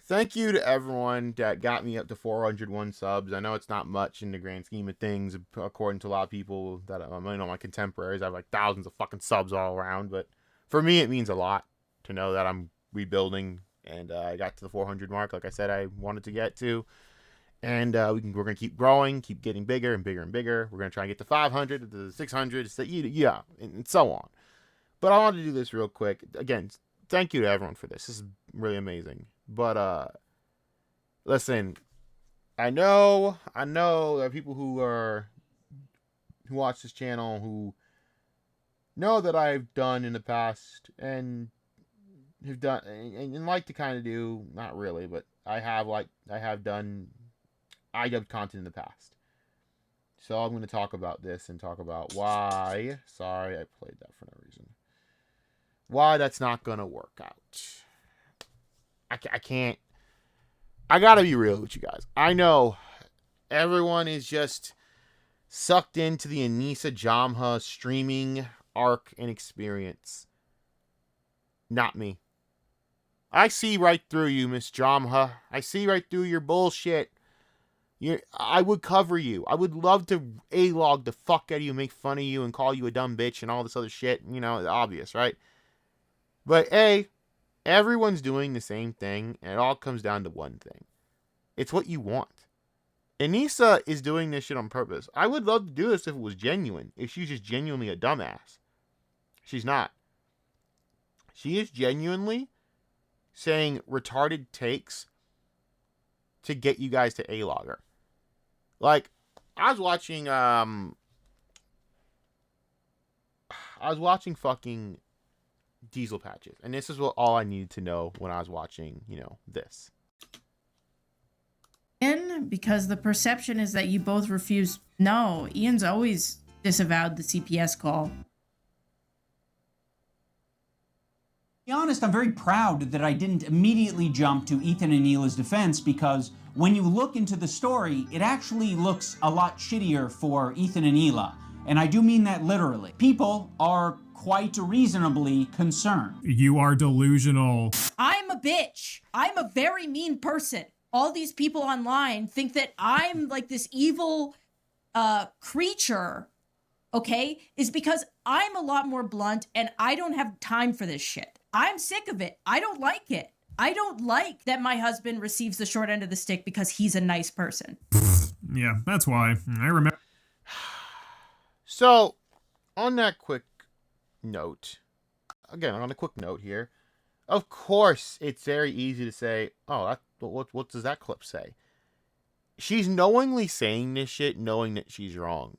thank you to everyone that got me up to 401 subs. I know it's not much in the grand scheme of things, according to a lot of people that my contemporaries. I have like thousands of fucking subs all around, but for me, it means a lot to know that I'm rebuilding, and I got to the 400 mark, like I said I wanted to get to, and we're gonna keep growing, keep getting bigger and bigger and bigger. We're gonna try and get to 500, to 600, yeah, and so on. But I wanted to do this real quick. Again, thank you to everyone for this. This is really amazing. But listen, I know there are people who watch this channel who know that I've done in the past and have done and like to kind of do, not really, but I have done Idubbbz content in the past. So I'm going to talk about this and talk about why. Sorry, I played that for no reason. Why that's not going to work out. I can't. I got to be real with you guys. I know everyone is just sucked into the Anisa Jamha streaming arc and experience. Not me. I see right through you, Miss Jamha. I see right through your bullshit. I would cover you. I would love to A-log the fuck out of you, make fun of you, and call you a dumb bitch and all this other shit. You know, obvious, right? But everyone's doing the same thing, and it all comes down to one thing. It's what you want. Anisa is doing this shit on purpose. I would love to do this if it was genuine. If she's just genuinely a dumbass. She's not. She is genuinely saying retarded takes to get you guys to A-log her. Like, I was watching fucking Diesel Patches, and this is all I needed to know when I was watching, this. Because the perception is that you both refuse. No, Ian's always disavowed the CPS call. To be honest, I'm very proud that I didn't immediately jump to Ethan and Neela's defense, because when you look into the story, it actually looks a lot shittier for Ethan and Neela. And I do mean that literally. People are quite reasonably concerned. You are delusional. I'm a bitch. I'm a very mean person. All these people online think that I'm like this evil creature, okay? Is because I'm a lot more blunt and I don't have time for this shit. I'm sick of it. I don't like it. I don't like that my husband receives the short end of the stick because he's a nice person. Yeah, that's why. I remember. So, on that quick note, again, on a quick note here, of course, it's very easy to say, oh, what does that clip say? She's knowingly saying this shit, knowing that she's wrong.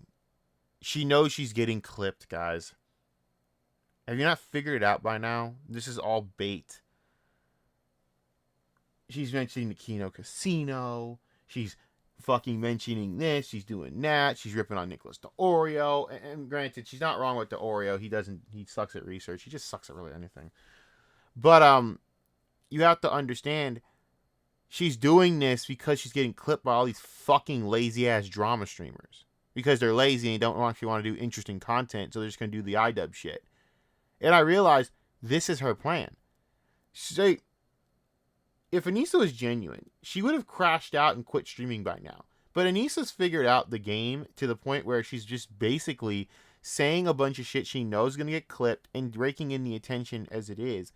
She knows she's getting clipped, guys. Have you not figured it out by now? This is all bait. She's mentioning the Kino Casino. She's fucking mentioning this. She's doing that. She's ripping on Nicholas the Oreo. And granted, she's not wrong with the Oreo. He sucks at research. He just sucks at really anything. But you have to understand, she's doing this because she's getting clipped by all these fucking lazy ass drama streamers. Because they're lazy and don't actually want to do interesting content, so they're just gonna do the Idubbbz shit. And I realized this is her plan. So, if Anisa was genuine, she would have crashed out and quit streaming by now. But Anisa's figured out the game to the point where she's just basically saying a bunch of shit she knows is going to get clipped and raking in the attention as it is.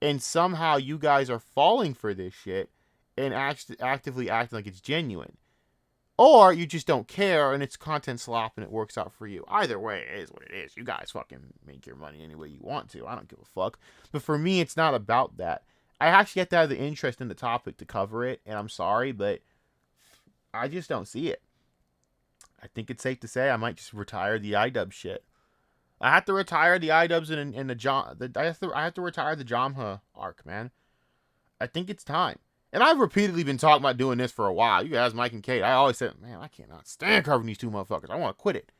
And somehow you guys are falling for this shit and actively acting like it's genuine. Or you just don't care and it's content slop and it works out for you. Either way, it is what it is. You guys fucking make your money any way you want to. I don't give a fuck. But for me, it's not about that. I actually have to have the interest in the topic to cover it, and I'm sorry, but I just don't see it. I think it's safe to say I might just retire the Idubbbz shit. I have to retire the Idubbbz and I have to retire the Jamha arc, man. I think it's time. And I've repeatedly been talking about doing this for a while. You guys, Mike and Kate, I always said, man, I cannot stand covering these two motherfuckers. I want to quit it.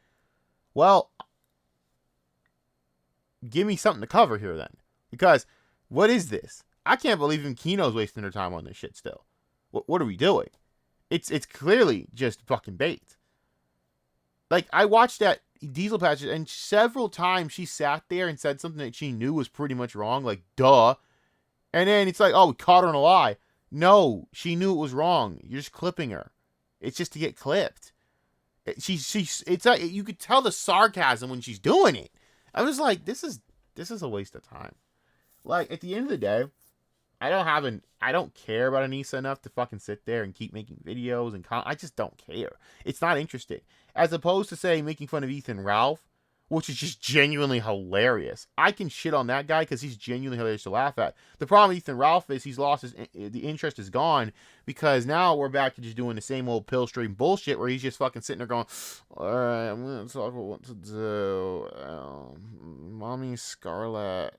Well, give me something to cover here then. Because, what is this? I can't believe even Kino's wasting their time on this shit still. What are we doing? It's clearly just fucking bait. Like, I watched that Diesel Patches, and several times she sat there and said something that she knew was pretty much wrong, like, duh. And then it's like, oh, we caught her in a lie. No, she knew it was wrong. You're just clipping her. It's just to get clipped. It's like, you could tell the sarcasm when she's doing it. I was like, this is a waste of time. Like, at the end of the day, I don't care about Anisa enough to fucking sit there and keep making videos and I just don't care. It's not interesting. As opposed to, say, making fun of Ethan Ralph, which is just genuinely hilarious. I can shit on that guy because he's genuinely hilarious to laugh at. The problem with Ethan Ralph is he's lost the interest is gone, because now we're back to just doing the same old pill stream bullshit where he's just fucking sitting there going, alright, I'm going to talk about what to do. Mommy Scarlet.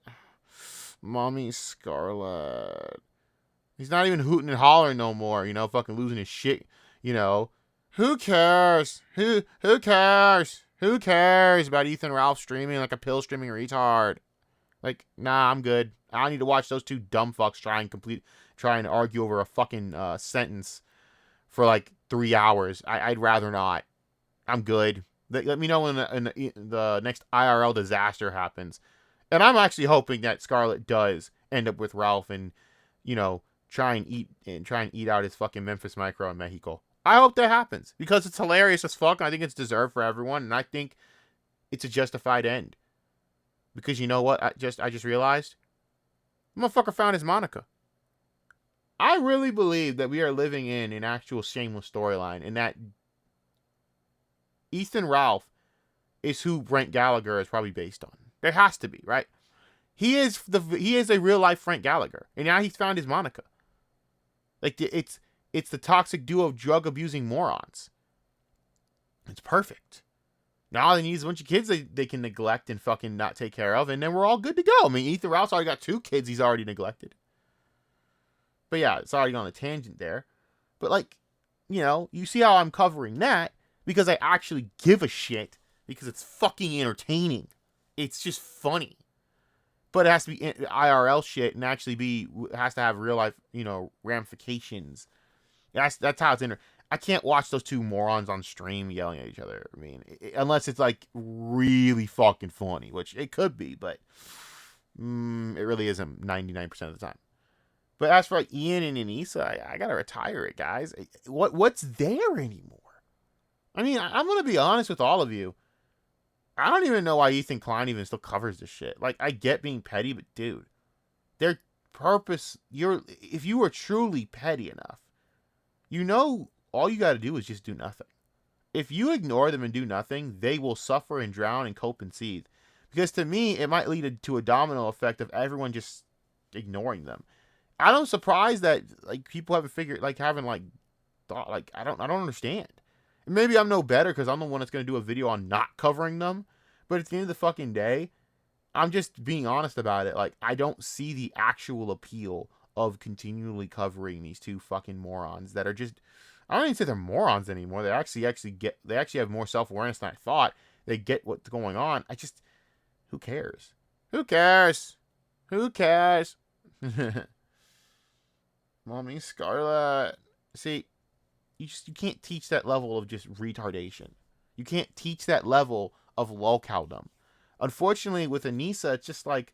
He's not even hooting and hollering no more, fucking losing his shit, Who cares? Who cares? Who cares about Ethan Ralph streaming like a pill streaming retard? Like, nah, I'm good. I don't need to watch those two dumb fucks try and argue over a fucking sentence for like 3 hours. I'd rather not. I'm good. Let me know when the next IRL disaster happens. And I'm actually hoping that Scarlett does end up with Ralph and, try and eat out his fucking Memphis Micro in Mexico. I hope that happens because it's hilarious as fuck. And I think it's deserved for everyone, and I think it's a justified end. Because you know what? I just realized, motherfucker found his Monica. I really believe that we are living in an actual shameless storyline, and that Ethan Ralph is who Brent Gallagher is probably based on. There has to be, right? He is a real life Frank Gallagher, and now he's found his Monica. Like, it's the toxic duo of drug abusing morons. It's perfect. Now all they need is a bunch of kids they can neglect and fucking not take care of, and then we're all good to go. I mean, Ethan Ralph's already got 2 kids he's already neglected. But yeah, it's already on a tangent there. But like, you see how I'm covering that because I actually give a shit because it's fucking entertaining. It's just funny. But it has to be IRL shit and actually has to have real life, ramifications. That's how it's I can't watch those 2 morons on stream yelling at each other. I mean, unless it's like really fucking funny, which it could be, but it really isn't 99% of the time. But as for like Ian and Anisa, I gotta retire it, guys. What's there anymore? I mean, I'm gonna be honest with all of you. I don't even know why Ethan Klein even still covers this shit. Like, I get being petty, but dude, their purpose, if you were truly petty enough, all you gotta do is just do nothing. If you ignore them and do nothing, they will suffer and drown and cope and seethe. Because to me, it might lead to a domino effect of everyone just ignoring them. I'm surprised that like people haven't figured, like haven't like thought, like I don't understand. Maybe I'm no better because I'm the one that's going to do a video on not covering them. But at the end of the fucking day, I'm just being honest about it. Like, I don't see the actual appeal of continually covering these 2 fucking morons that are just, I don't even say they're morons anymore. They actually have more self-awareness than I thought. They get what's going on. Who cares? Who cares? Who cares? Mommy Scarlet. See, you can't teach that level of just retardation. You can't teach that level of lolcowdom. Unfortunately, with Anisa, it's just like,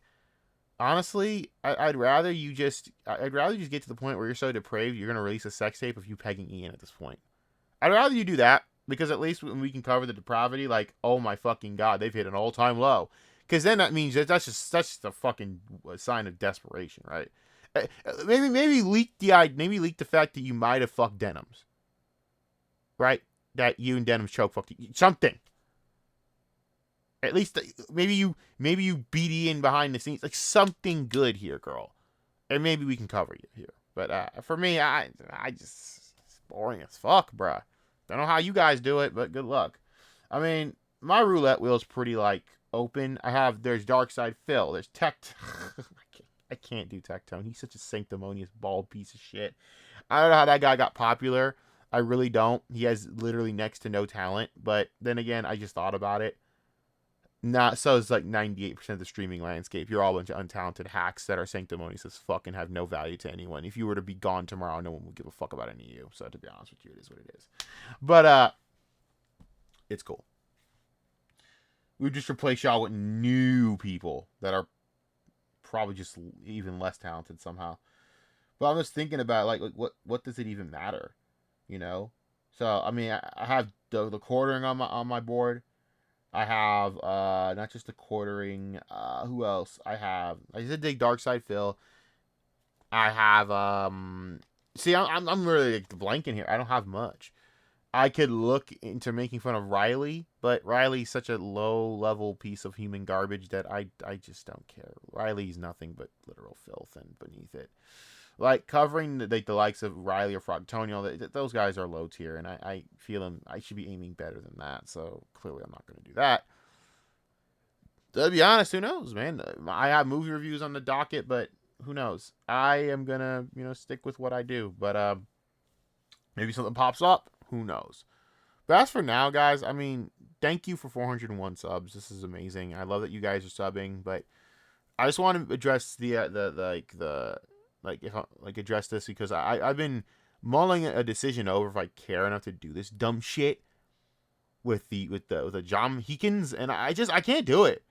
honestly, I'd rather you just get to the point where you're so depraved you're gonna release a sex tape of you pegging Ian at this point. I'd rather you do that because at least when we can cover the depravity, like, oh my fucking god, they've hit an all-time low. Because then that means that's just a fucking sign of desperation, right? Maybe leak the fact that you might have fucked Denims. Right? That you and Denims choke fucked you. Something. At least maybe you beat Ian behind the scenes. Like something good here, girl. And maybe we can cover you here. But for me, I just it's boring as fuck, bruh. Don't know how you guys do it, but good luck. I mean, my roulette wheel is pretty like open. There's Dark Side Phil. There's Tech. I can't do Tectone. He's such a sanctimonious bald piece of shit. I don't know how that guy got popular. I really don't. He has literally next to no talent. But then again, I just thought about it. So it's like 98% of the streaming landscape. You're all a bunch of untalented hacks that are sanctimonious as fuck and have no value to anyone. If you were to be gone tomorrow, no one would give a fuck about any of you. So to be honest with you, it is what it is. But it's cool. We just replace y'all with new people that are probably just even less talented somehow. But I'm just thinking about like what does it even matter, you know? So I mean, I have the quartering on my board. I have not just the quartering. Who else? I said dig Dark Side Phil. I have See, I'm really like, blanking here. I don't have much. I could look into making fun of Riley, but Riley's such a low level piece of human garbage that I just don't care. Riley's nothing but literal filth and beneath it. Like covering the likes of Riley or Frogtonio, those guys are low tier, and I feel I should be aiming better than that. So clearly, I'm not going to do that. To be honest, who knows, man? I have movie reviews on the docket, but who knows? I am gonna stick with what I do, but maybe something pops up. Who knows? But as for now, guys, I mean, thank you for 401 subs. This is amazing. I love that you guys are subbing, but I just want to address address this because I've been mulling a decision over if I care enough to do this dumb shit with the John Heekins, and I can't do it.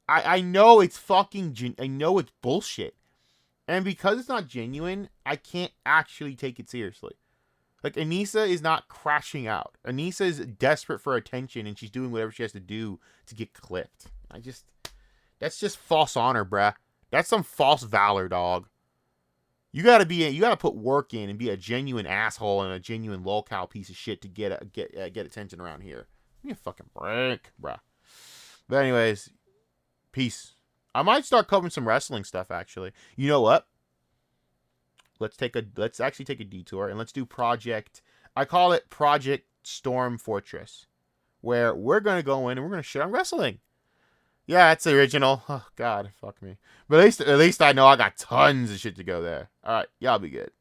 I know it's I know it's bullshit, and because it's not genuine, I can't actually take it seriously. Like, Anisa is not crashing out. Anisa is desperate for attention, and she's doing whatever she has to do to get clipped. That's just false honor, bruh. That's some false valor, dog. You gotta put work in and be a genuine asshole and a genuine lolcow piece of shit to get attention around here. Give me a fucking break, bruh. But anyways, peace. I might start covering some wrestling stuff, actually. You know what? Let's actually take a detour and let's do I call it Project Storm Fortress, where we're gonna go in and we're gonna shit on wrestling. Yeah, it's the original. Oh God, fuck me. But at least I know I got tons of shit to go there. All right, y'all be good.